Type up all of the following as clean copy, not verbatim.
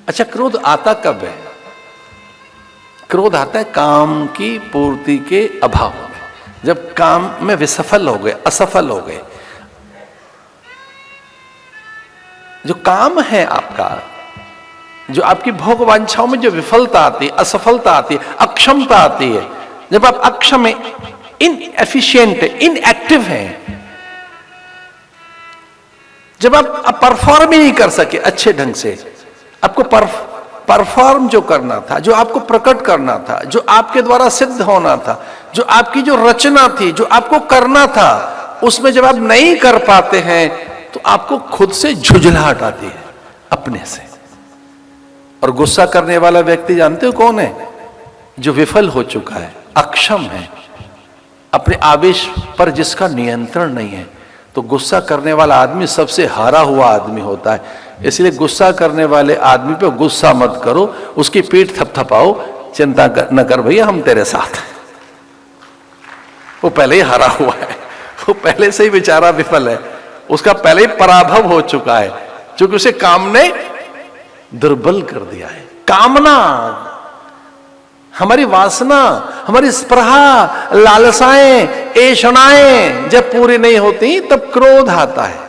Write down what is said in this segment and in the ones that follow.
अच्छा, क्रोध आता कब है? क्रोध आता है काम की पूर्ति के अभाव में, जब काम में विसफल हो गए, असफल हो गए। जो काम है आपका, जो आपकी भोग वांछाओं में जो विफलता आती है, असफलता आती है, अक्षमता आती है, जब आप अक्षम, इनएफिशिएंट, इनएक्टिव हैं, जब आप परफॉर्म ही नहीं कर सके अच्छे ढंग से, आपको परफॉर्म जो करना था, जो आपको प्रकट करना था, जो आपके द्वारा सिद्ध होना था, जो आपकी जो रचना थी, जो आपको करना था, उसमें जब आप नहीं कर पाते हैं तो आपको खुद से झुंझलाहट आती है अपने से। और गुस्सा करने वाला व्यक्ति जानते हो कौन है? जो विफल हो चुका है, अक्षम है, अपने आवेश पर जिसका नियंत्रण नहीं है। तो गुस्सा करने वाला आदमी सबसे हारा हुआ आदमी होता है। इसलिए गुस्सा करने वाले आदमी पे गुस्सा मत करो, उसकी पीठ थपथपाओ, चिंता न कर भैया, हम तेरे साथ हैं। वो पहले ही हारा हुआ है, वो पहले से ही बेचारा विफल है, उसका पहले ही पराभव हो चुका है, क्योंकि उसे काम ने दुर्बल कर दिया है। कामना, हमारी वासना, हमारी स्पृहा, लालसाएं, ऐशनाएं जब पूरी नहीं होती तब क्रोध आता है।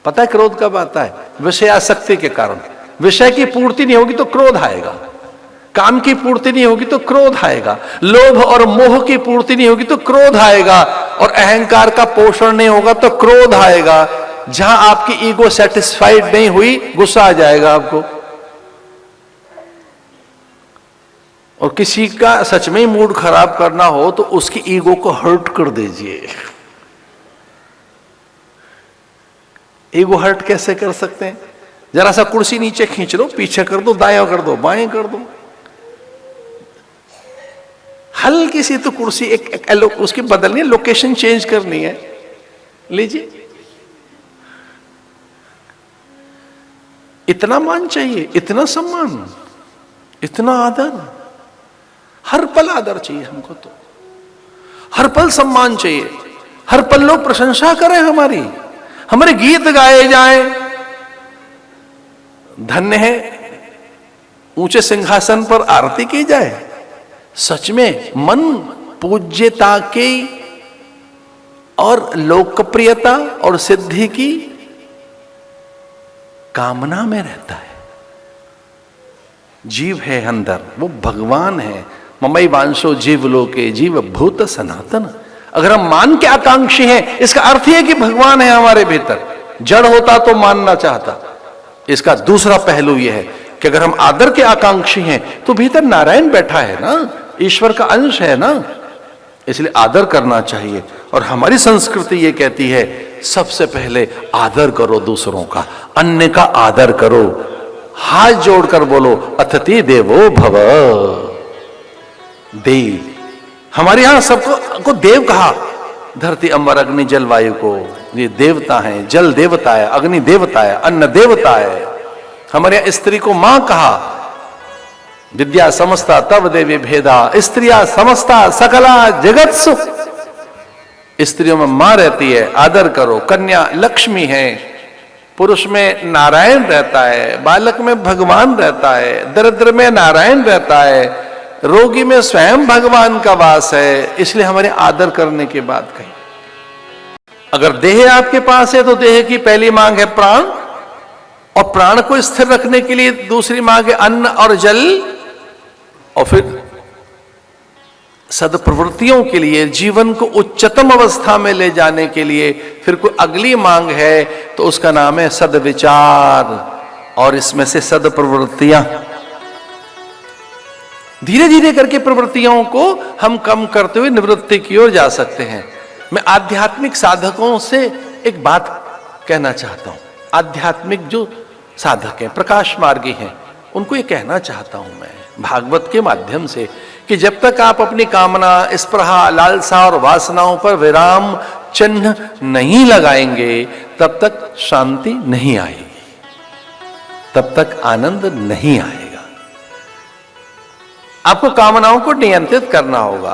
पता है क्रोध कब आता है? विषयासक्ति के कारण। विषय की पूर्ति नहीं होगी तो क्रोध आएगा, काम की पूर्ति नहीं होगी तो क्रोध आएगा, लोभ और मोह की पूर्ति नहीं होगी तो क्रोध आएगा, और अहंकार का पोषण नहीं होगा तो क्रोध आएगा। जहां आपकी ईगो सेटिस्फाइड नहीं हुई, गुस्सा आ जाएगा आपको। और किसी का सच में ही मूड खराब करना हो तो उसकी ईगो को हर्ट कर दीजिए। ईगो हर्ट कैसे कर सकते हैं? जरा सा कुर्सी नीचे खींच लो, पीछे कर दो, दाएं कर दो, बाएं कर दो, हल्की सी तो कुर्सी उसकी बदलनी है, लोकेशन चेंज करनी है, लीजिए। इतना मान चाहिए, इतना सम्मान, इतना आदर, हर पल आदर चाहिए हमको, तो हर पल सम्मान चाहिए, हर पल लोग प्रशंसा करें हमारी, हमारे गीत गाए जाएं। धन्य है, ऊंचे सिंहासन पर आरती की जाए। सच में मन पूज्यता की और लोकप्रियता और सिद्धि की कामना में रहता है। जीव है अंदर, वो भगवान है। ममई वांशो जीव लोके जीव भूत सनातन। अगर हम मान के आकांक्षी हैं, इसका अर्थ है कि भगवान है हमारे भीतर। जड़ होता तो मानना चाहता। इसका दूसरा पहलू यह है कि अगर हम आदर के आकांक्षी हैं तो भीतर नारायण बैठा है ना, ईश्वर का अंश है ना, इसलिए आदर करना चाहिए। और हमारी संस्कृति ये कहती है सबसे पहले आदर करो दूसरों का, अन्य का आदर करो। हाथ जोड़कर बोलो अतिथि देवो भव। देव, हमारे यहां सबको देव कहा, धरती अम्बर अग्नि जल वायु को, ये देवता हैं। जल देवता है, अग्नि देवता है, अन्न देवता है। हमारे यहां स्त्री को मां कहा, विद्या समस्ता तव देवी भेदा, स्त्रिया समस्ता सकला जगत्सु। स्त्रियों में मां रहती है, आदर करो। कन्या लक्ष्मी है, पुरुष में नारायण रहता है, बालक में भगवान रहता है, दरिद्र में नारायण रहता है, रोगी में स्वयं भगवान का वास है। इसलिए हमारे आदर करने की बात कही। अगर देह आपके पास है तो देह की पहली मांग है प्राण, और प्राण को स्थिर रखने के लिए दूसरी मांग है अन्न और जल, और फिर सदप्रवृत्तियों के लिए, जीवन को उच्चतम अवस्था में ले जाने के लिए फिर कोई अगली मांग है, तो उसका नाम है सदविचार। और इसमें से सदप्रवृत्तियां, धीरे धीरे करके प्रवृत्तियों को हम कम करते हुए निवृत्ति की ओर जा सकते हैं। मैं आध्यात्मिक साधकों से एक बात कहना चाहता हूं। आध्यात्मिक जो साधक हैं, प्रकाश मार्गी हैं, उनको ये कहना चाहता हूं मैं भागवत के माध्यम से कि जब तक आप अपनी कामना, स्पृहा, लालसा और वासनाओं पर विराम चिन्ह नहीं लगाएंगे, तब तक शांति नहीं आएगी, तब तक आनंद नहीं आएगा। आपको कामनाओं को नियंत्रित करना होगा।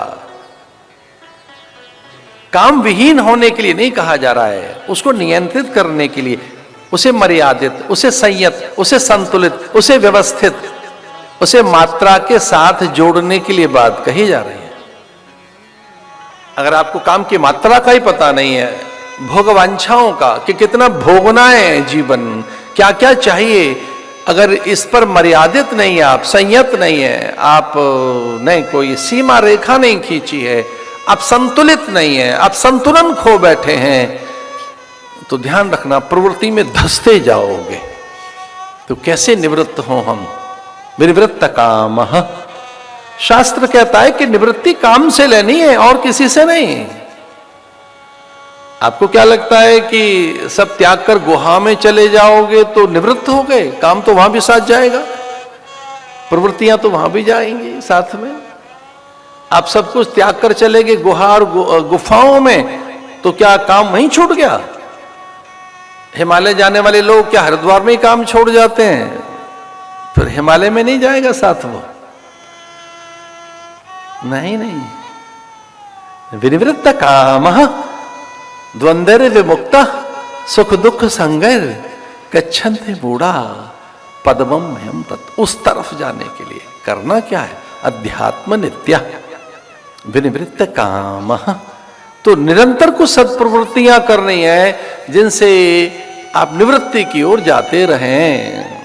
काम विहीन होने के लिए नहीं कहा जा रहा है, उसको नियंत्रित करने के लिए। उसे मर्यादित, उसे संयत, उसे संतुलित, उसे व्यवस्थित, उसे मात्रा के साथ जोड़ने के लिए बात कही जा रही है। अगर आपको काम की मात्रा का ही पता नहीं है, भोगवांछाओं का कि कितना भोगना है जीवन, क्या क्या चाहिए, अगर इस पर मर्यादित नहीं है, आप संयत नहीं है, आप नहीं कोई सीमा रेखा नहीं खींची है, आप संतुलित नहीं है, आप संतुलन खो बैठे हैं, तो ध्यान रखना प्रवृत्ति में धंसते जाओगे। तो कैसे निवृत्त हो हम? विनिवृत्त काम। शास्त्र कहता है कि निवृत्ति काम से लेनी है और किसी से नहीं। आपको क्या लगता है कि सब त्याग कर गुहा में चले जाओगे तो निवृत्त हो गए? काम तो वहां भी साथ जाएगा, प्रवृत्तियां तो वहां भी जाएंगी साथ में। आप सब कुछ त्याग कर चले गए गुहा और गुफाओं में, तो क्या काम वहीं छूट गया? हिमालय जाने वाले लोग क्या हरिद्वार में ही काम छोड़ जाते हैं? फिर हिमालय में नहीं जाएगा साथ वो? नहीं नहीं। विनिवृत्त काम द्वंद्व विमुक्त सुख दुख संगैर गच्छन्ते मूढ़ा पद्मम मह्यम तत्। उस तरफ जाने के लिए करना क्या है? अध्यात्म नित्या विनिवृत्त काम। तो निरंतर कुछ सत्प्रवृत्तियां करनी है जिनसे आप निवृत्ति की ओर जाते रहें।